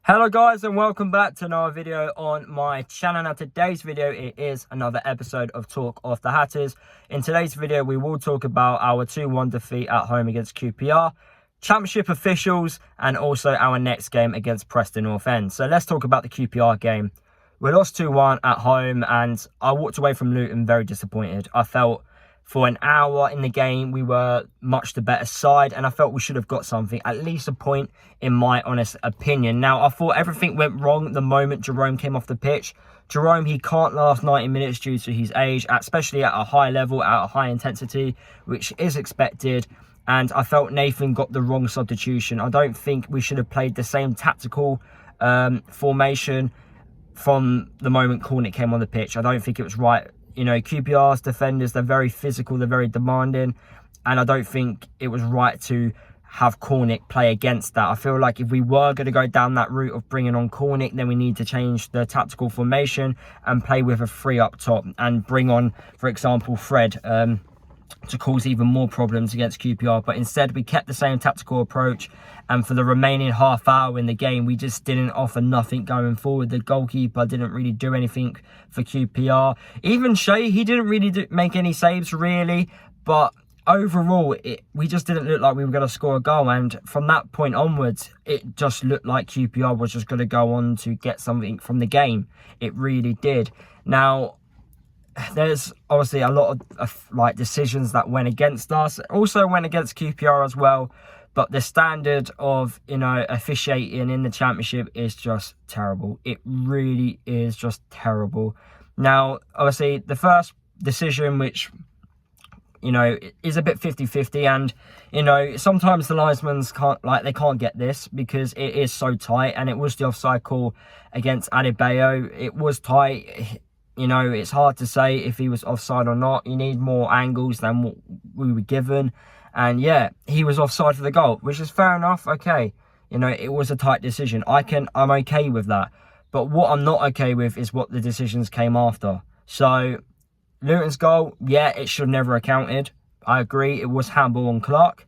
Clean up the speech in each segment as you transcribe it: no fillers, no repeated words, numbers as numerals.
Hello guys, and welcome back to another video on my channel. Now today's video, it is another episode of Talk of the Hatters. In today's video we will talk about our 2-1 defeat at home against QPR, championship officials, and also our next game against Preston North End. So let's talk about the QPR game. We lost 2-1 at home and I walked away from Luton very disappointed. I felt for an hour in the game we were much the better side, and I felt we should have got something, at least a point in my honest opinion. Now I thought everything went wrong the moment Jerome came off the pitch. Jerome, he can't last 90 minutes due to his age, especially at a high level, at a high intensity, which is expected. And I felt Nathan got the wrong substitution. I don't think we should have played the same tactical formation from the moment Cornick came on the pitch. I don't think it was right. You know, QPR's defenders, they're very physical, they're very demanding, and I don't think it was right to have Cornick play against that. I feel like if we were going to go down that route of bringing on Cornick, then we need to change the tactical formation and play with a 3 up top and bring on, for example, Fred to cause even more problems against QPR. But instead, we kept the same tactical approach, and for the remaining half hour in the game, we just didn't offer nothing going forward. The goalkeeper didn't really do anything for QPR. Even Shea, he didn't really make any saves, really. But overall, we just didn't look like we were going to score a goal. And from that point onwards, it just looked like QPR was just going to go on to get something from the game. It really did. Now, there's obviously a lot of like decisions that went against us. Also went against QPR as well. But the standard of, you know, officiating in the championship is just terrible. It really is just terrible. Now, obviously, the first decision, which, you know, is a bit 50-50, and, you know, sometimes the linesmen can't get this because it is so tight, and it was the offside call against Adebayo. It was tight. You know, it's hard to say if he was offside or not. You need more angles than what we were given. And yeah, he was offside for the goal, which is fair enough. Okay, you know, it was a tight decision. I'm okay with that. But what I'm not okay with is what the decisions came after. So, Luton's goal, yeah, it should never have counted. I agree, it was handball on Clark,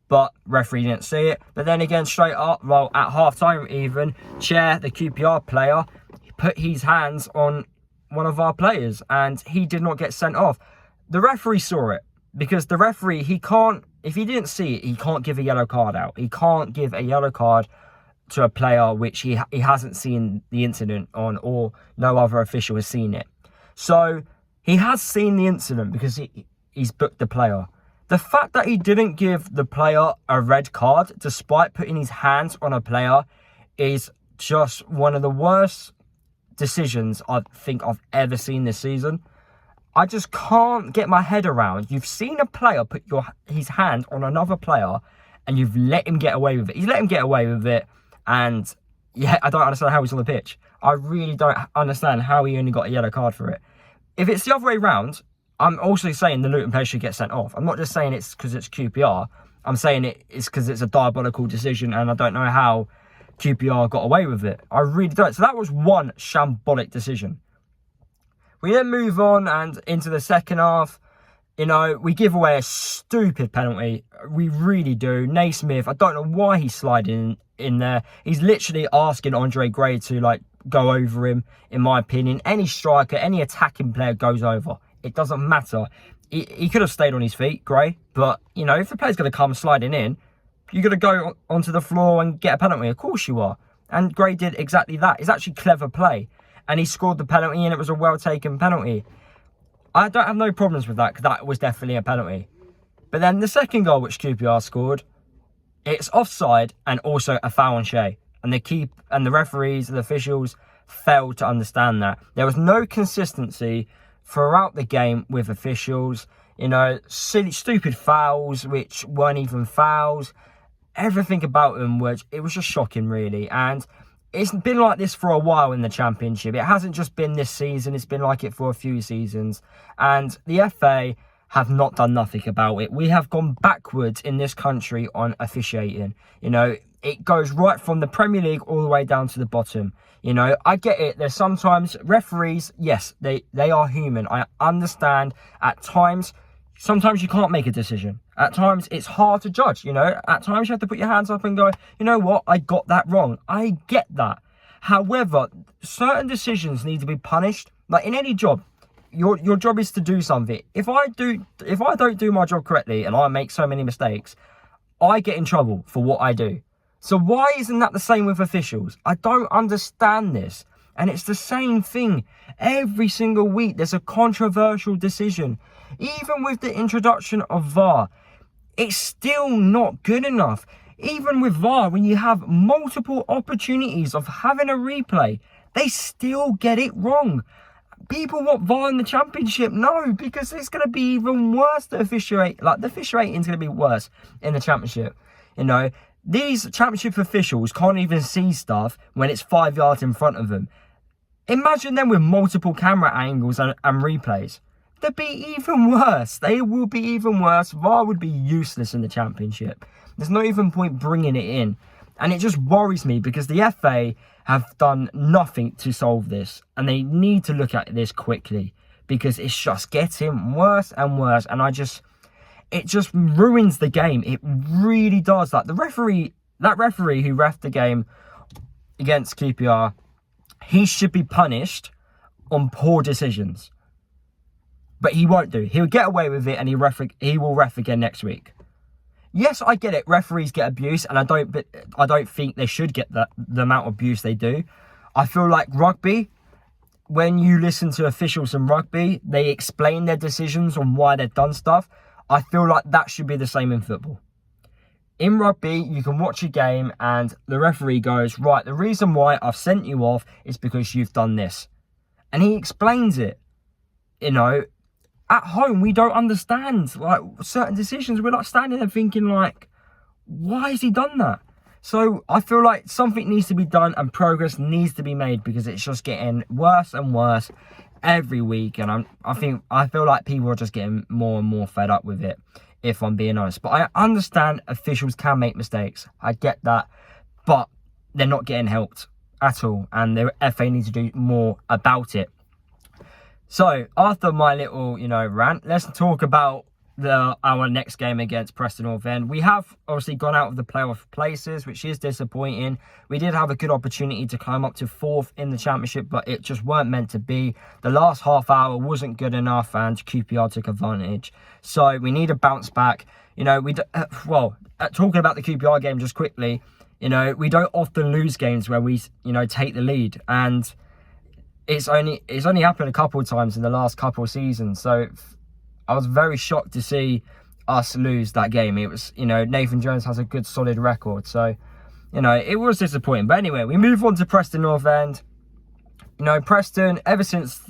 but referee didn't see it. But then again, straight up, well, at half-time even, Chair, the QPR player, put his hands on one of our players, and he did not get sent off. The referee saw it, because the referee, he can't, if he didn't see it, he can't give a yellow card out. He can't give a yellow card to a player which he hasn't seen the incident on, or no other official has seen it. So he has seen the incident because he's booked the player. The fact that he didn't give the player a red card despite putting his hands on a player is just one of the worst decisions I think I've ever seen this season. I just can't get my head around. You've seen a player put his hand on another player and you've let him get away with it. He's let him get away with it, and yeah, I don't understand how he's on the pitch. I really don't understand how he only got a yellow card for it. If it's the other way round, I'm also saying the Luton player should get sent off. I'm not just saying it's because it's QPR. I'm saying it's because it's a diabolical decision, and I don't know how QPR got away with it. I really don't. So that was one shambolic decision. We then move on and into the second half. You know, we give away a stupid penalty. We really do. Naismith, I don't know why he's sliding in there. He's literally asking Andre Gray to, like, go over him, in my opinion. Any striker, any attacking player goes over. It doesn't matter. He could have stayed on his feet, Gray. But, you know, if the player's going to come sliding in, you're going to go onto the floor and get a penalty. Of course you are. And Gray did exactly that. It's actually clever play. And he scored the penalty, and it was a well-taken penalty. I don't have no problems with that, because that was definitely a penalty. But then the second goal, which QPR scored, it's offside and also a foul on Shea. And the referees, the officials, failed to understand that. There was no consistency throughout the game with officials. You know, silly, stupid fouls, which weren't even fouls. Everything about them it was just shocking, really. And it's been like this for a while in the Championship. It hasn't just been this season. It's been like it for a few seasons. And the FA have not done nothing about it. We have gone backwards in this country on officiating. You know, it goes right from the Premier League all the way down to the bottom. You know, I get it. There's sometimes referees, yes, they are human. I understand at times, sometimes you can't make a decision. At times, it's hard to judge, At times, you have to put your hands up and go, you know what? I got that wrong. I get that. However, certain decisions need to be punished. Like in any job, your job is to do something. If I don't do my job correctly and I make so many mistakes, I get in trouble for what I do. So why isn't that the same with officials? I don't understand this. And it's the same thing. Every single week, there's a controversial decision. Even with the introduction of VAR, it's still not good enough. Even with VAR, when you have multiple opportunities of having a replay, they still get it wrong. People want VAR in the Championship? No, because it's going to be even worse to officiate. Like, the officiating is going to be worse in the Championship. These Championship officials can't even see stuff when it's 5 yards in front of them. Imagine them with multiple camera angles and replays. They'd be even worse. They will be even worse. VAR would be useless in the Championship. There's no even point bringing it in. And it just worries me because the FA have done nothing to solve this. And they need to look at this quickly because it's just getting worse and worse. And it just ruins the game. It really does. Like that referee who reffed the game against QPR, he should be punished on poor decisions. But he won't do. He'll get away with it and he will ref again next week. Yes, I get it. Referees get abuse, and I don't think they should get the amount of abuse they do. I feel like rugby, when you listen to officials in rugby, they explain their decisions on why they've done stuff. I feel like that should be the same in football. In rugby, you can watch a game and the referee goes, right, the reason why I've sent you off is because you've done this. And he explains it. At home, we don't understand like certain decisions. We're like standing there thinking like, why has he done that? So I feel like something needs to be done and progress needs to be made because it's just getting worse and worse every week. And I feel like people are just getting more and more fed up with it, if I'm being honest. But I understand officials can make mistakes. I get that. But they're not getting helped at all. And the FA needs to do more about it. So, after my little, rant, let's talk about our next game against Preston North End. We have obviously gone out of the playoff places, which is disappointing. We did have a good opportunity to climb up to 4th in the Championship, but it just weren't meant to be. The last half hour wasn't good enough, and QPR took advantage. So, we need a bounce back. Talking about the QPR game just quickly, we don't often lose games where we, take the lead, and it's only happened a couple of times in the last couple of seasons. So I was very shocked to see us lose that game. It was, Nathan Jones has a good solid record. So, it was disappointing. But anyway, we move on to Preston North End. Preston, ever since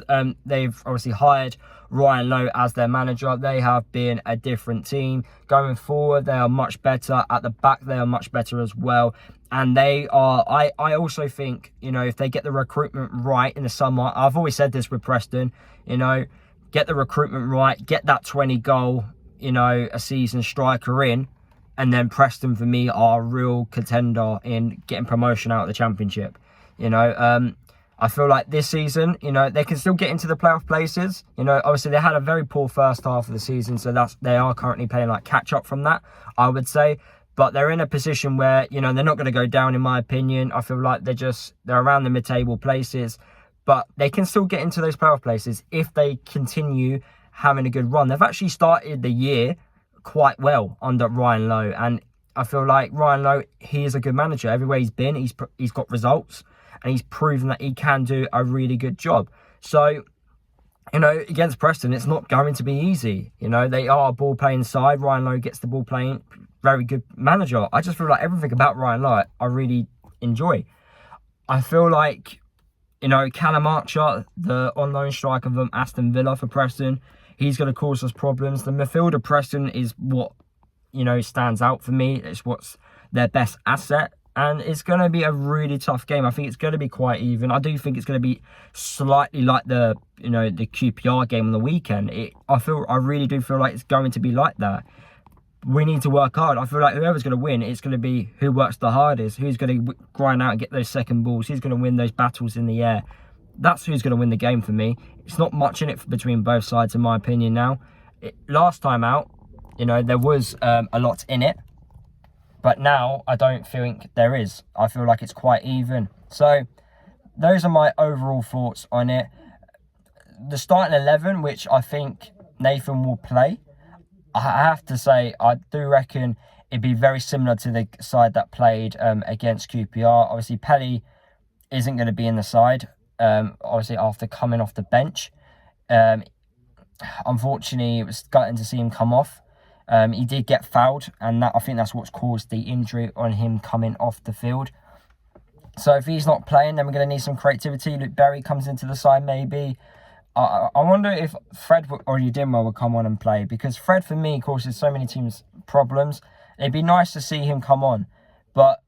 they've obviously hired Ryan Lowe as their manager, they have been a different team. Going forward, they are much better. At the back, they are much better as well. And they are, I also think, if they get the recruitment right in the summer, I've always said this with Preston, get the recruitment right, get that 20 goal, a season striker in, and then Preston, for me, are a real contender in getting promotion out of the Championship. I feel like this season, they can still get into the playoff places. Obviously they had a very poor first half of the season, so they are currently playing like catch up from that, I would say. But they're in a position where, they're not going to go down, in my opinion. I feel like they're around the mid-table places, but they can still get into those playoff places if they continue having a good run. They've actually started the year quite well under Ryan Lowe, and I feel like Ryan Lowe, he is a good manager. Everywhere he's been, he's got results, and he's proven that he can do a really good job. So, against Preston, it's not going to be easy. They are a ball-playing side. Ryan Lowe gets the ball playing. Very good manager. I just feel like everything about Ryan Lowe, I really enjoy. I feel like, Callum Archer, the on-loan striker from Aston Villa for Preston, he's going to cause us problems. The midfield of Preston is what, stands out for me. It's what's their best asset. And it's going to be a really tough game. I think it's going to be quite even. I do think it's going to be slightly like the QPR game on the weekend. I really do feel like it's going to be like that. We need to work hard. I feel like whoever's going to win, it's going to be who works the hardest, who's going to grind out and get those second balls, who's going to win those battles in the air. That's who's going to win the game for me. It's not much in it between both sides, in my opinion now. Last time out, You know, there was a lot in it. But now I don't think there is. I feel like it's quite even. So those are my overall thoughts on it. The starting 11, which I think Nathan will play, I have to say, I do reckon it'd be very similar to the side that played against QPR. Obviously, Pelly isn't going to be in the side, obviously, after coming off the bench. Unfortunately, it was gutting to see him come off. He did get fouled, and I think that's what's caused the injury on him coming off the field. So if he's not playing, then we're going to need some creativity. Luke Berry comes into the side, maybe. I wonder if Fred or Udinma would come on and play, because Fred, for me, causes so many teams problems. It'd be nice to see him come on, but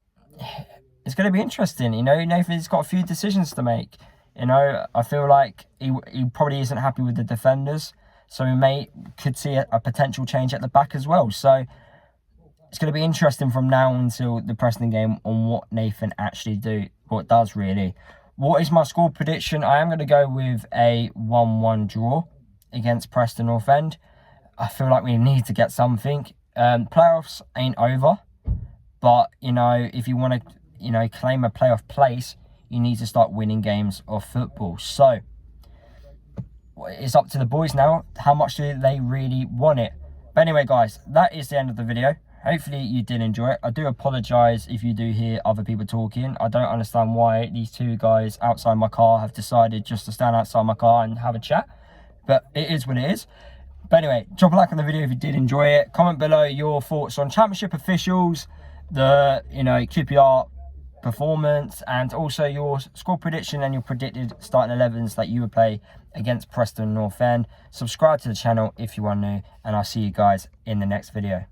it's going to be interesting. You know, Nathan's got a few decisions to make. You know, I feel like he probably isn't happy with the defenders. So we could see a potential change at the back as well. So it's going to be interesting from now until the Preston game on what Nathan actually does really. What is my score prediction? I am going to go with a 1-1 draw against Preston North End. I feel like we need to get something. Playoffs ain't over. But, you know, if you want to, you know, claim a playoff place, you need to start winning games of football. So it's up to the boys now. How much do they really want it? But anyway, guys, that is the end of the video. Hopefully you did enjoy it. I do apologise if you do hear other people talking. I don't understand why these two guys outside my car have decided just to stand outside my car and have a chat. But it is what it is. But anyway, drop a like on the video if you did enjoy it. Comment below your thoughts on Championship officials, the, you know, QPR performance, and also your score prediction and your predicted starting 11s that you would play against Preston North End. Subscribe to the channel if you are new, and I'll see you guys in the next video.